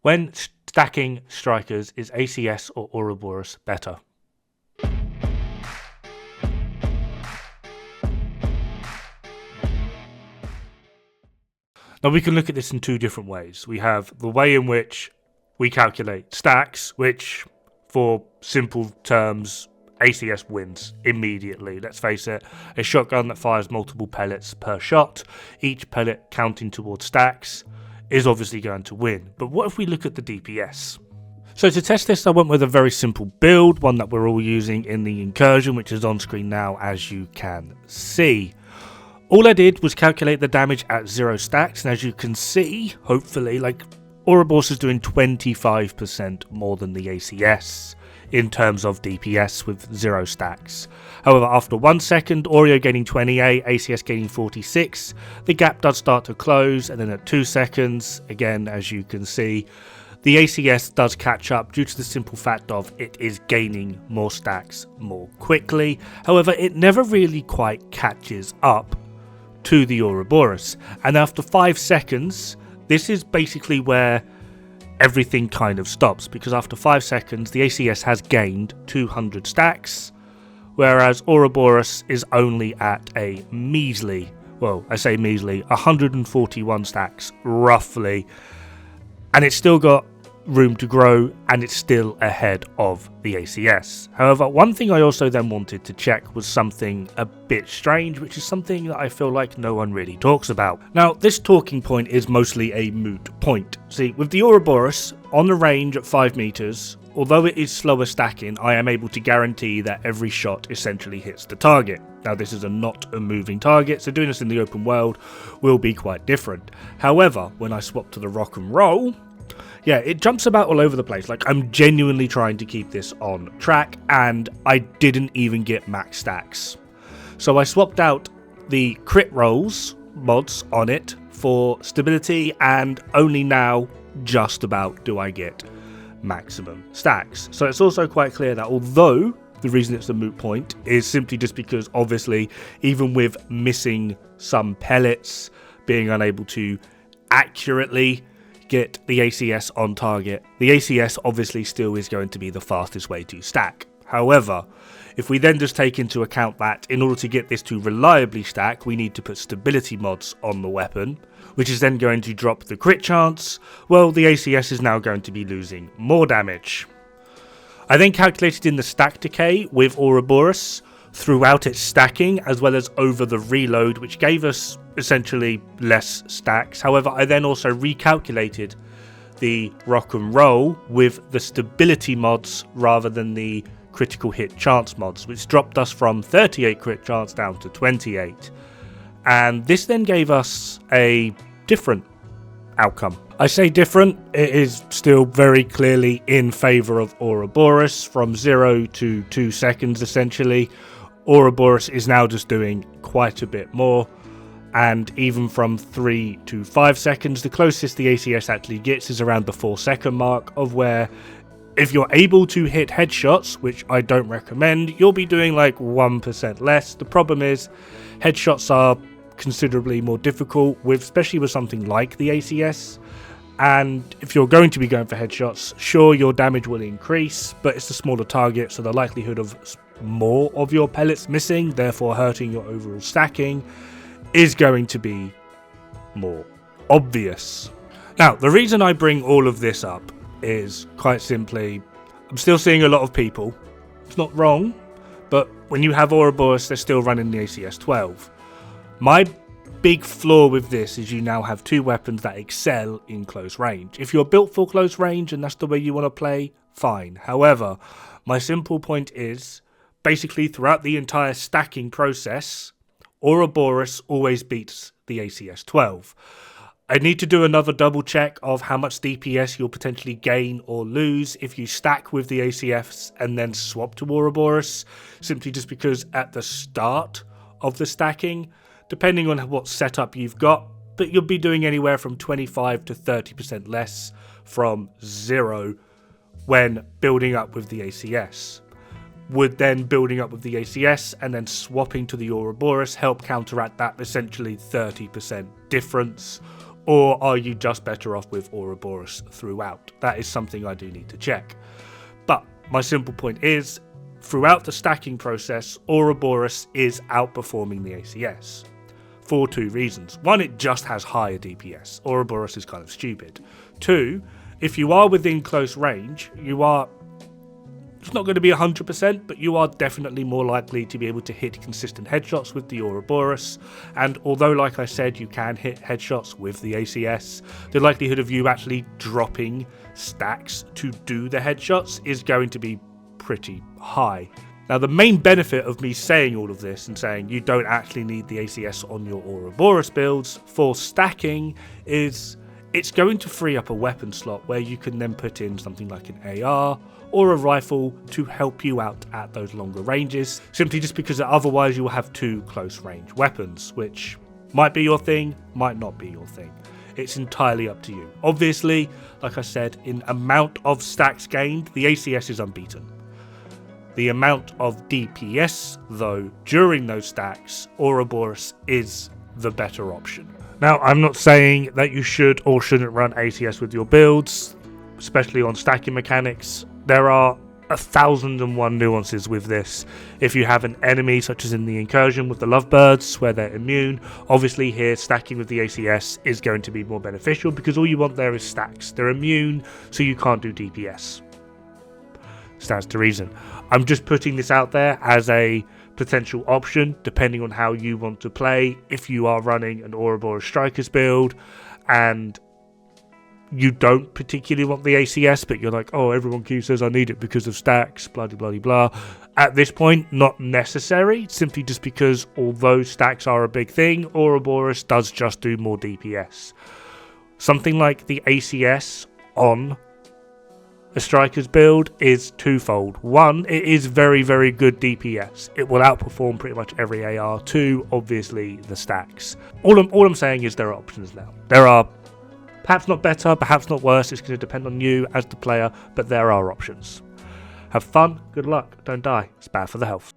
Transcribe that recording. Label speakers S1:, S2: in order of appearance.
S1: When stacking strikers, is ACS or Ouroboros better? Now we can look at this in two different ways. We have the way in which we calculate stacks, which for simple terms, ACS wins immediately. Let's face it, a shotgun that fires multiple pellets per shot, each pellet counting towards stacks, is obviously going to win. But what if we look at the DPS? So to test this, I went with a very simple build, one that we're all using in the incursion, which is on screen now, as you can see. All I did was calculate the damage at 0 stacks, and as you can see, hopefully, Ouroboros is doing 25% more than the ACS in terms of DPS with 0 stacks. However, after 1 second, Oreo gaining 28, ACS gaining 46, the gap does start to close, and then at 2 seconds, again, as you can see, the ACS does catch up due to the simple fact of it is gaining more stacks more quickly. However, it never really quite catches up to the Ouroboros, and after 5 seconds this is basically where everything kind of stops, because after 5 seconds the ACS has gained 200 stacks, whereas Ouroboros is only at a measly, well, I say measly, 141 stacks roughly, and it's still got room to grow, and it's still ahead of the ACS. However, one thing I also then wanted to check was something a bit strange, which is something that I feel like no one really talks about. Now, this talking point is mostly a moot point. See, with the Ouroboros, on the range at 5 meters, although it is slower stacking, I am able to guarantee that every shot essentially hits the target. Now, this is not a moving target, so doing this in the open world will be quite different. However, when I swap to the rock and roll, yeah, it jumps about all over the place. I'm genuinely trying to keep this on track, and I didn't even get max stacks. So I swapped out the crit rolls mods on it for stability, and only now just about do I get maximum stacks. So it's also quite clear that although the reason it's a moot point is simply just because obviously even with missing some pellets, being unable to accurately get the ACS on target, the ACS obviously still is going to be the fastest way to stack. However, if we then just take into account that in order to get this to reliably stack, we need to put stability mods on the weapon, which is then going to drop the crit chance, well, the ACS is now going to be losing more damage. I then calculated in the stack decay with Ouroboros throughout its stacking as well as over the reload, which gave us essentially less stacks. However, I then also recalculated the rock and roll with the stability mods rather than the critical hit chance mods, which dropped us from 38 crit chance down to 28. And this then gave us a different outcome. I say different, it is still very clearly in favour of Ouroboros. From 0 to 2 seconds essentially, Ouroboros is now just doing quite a bit more, and even from 3 to 5 seconds, the closest the ACS actually gets is around the 4-second mark, of where if you're able to hit headshots, which I don't recommend, you'll be doing 1% less. The problem is headshots are considerably more difficult, especially with something like the ACS. And if you're going to be going for headshots, sure, your damage will increase, but it's a smaller target, so the likelihood of more of your pellets missing, therefore hurting your overall stacking, is going to be more obvious. Now, the reason I bring all of this up is quite simply, I'm still seeing a lot of people, it's not wrong, but when you have Ouroboros, they're still running the ACS 12. My big flaw with this is you now have 2 weapons that excel in close range. If you're built for close range and that's the way you want to play, fine. However, my simple point is, basically throughout the entire stacking process, Ouroboros always beats the ACS 12. I need to do another double check of how much DPS you'll potentially gain or lose if you stack with the ACS and then swap to Ouroboros, simply just because at the start of the stacking, depending on what setup you've got, but you'll be doing anywhere from 25 to 30% less from 0 when building up with the ACS. Would then building up with the ACS and then swapping to the Ouroboros help counteract that essentially 30% difference? Or are you just better off with Ouroboros throughout? That is something I do need to check. But my simple point is, throughout the stacking process, Ouroboros is outperforming the ACS. For 2 reasons. 1, it just has higher DPS. Ouroboros is kind of stupid. 2, if you are within close range, it's not going to be 100%, but you are definitely more likely to be able to hit consistent headshots with the Ouroboros. And although, like I said, you can hit headshots with the ACS, the likelihood of you actually dropping stacks to do the headshots is going to be pretty high. Now, the main benefit of me saying all of this and saying you don't actually need the ACS on your Ouroboros builds for stacking is it's going to free up a weapon slot where you can then put in something like an AR or a rifle to help you out at those longer ranges, simply just because otherwise you will have 2 close range weapons, which might be your thing, might not be your thing. It's entirely up to you. Obviously, like I said, in amount of stacks gained, the ACS is unbeaten. The amount of DPS, though, during those stacks, Ouroboros is the better option. Now, I'm not saying that you should or shouldn't run ACS with your builds, especially on stacking mechanics. There are 1,001 nuances with this. If you have an enemy, such as in the incursion with the lovebirds, where they're immune, obviously here stacking with the ACS is going to be more beneficial because all you want there is stacks. They're immune, so you can't do DPS. Stands to reason. I'm just putting this out there as a potential option, depending on how you want to play. If you are running an Ouroboros Strikers build and you don't particularly want the ACS, but you're like, oh, everyone says I need it because of stacks, blah, blah, blah, blah. At this point, not necessary, simply just because although stacks are a big thing, Ouroboros does just do more DPS. Something like the ACS on a Strikers build is twofold. 1, it is very, very good DPS. It will outperform pretty much every AR. 2, obviously, the stacks. All I'm saying is there are options now. There are perhaps not better, perhaps not worse. It's going to depend on you as the player, but there are options. Have fun, good luck, don't die. It's bad for the health.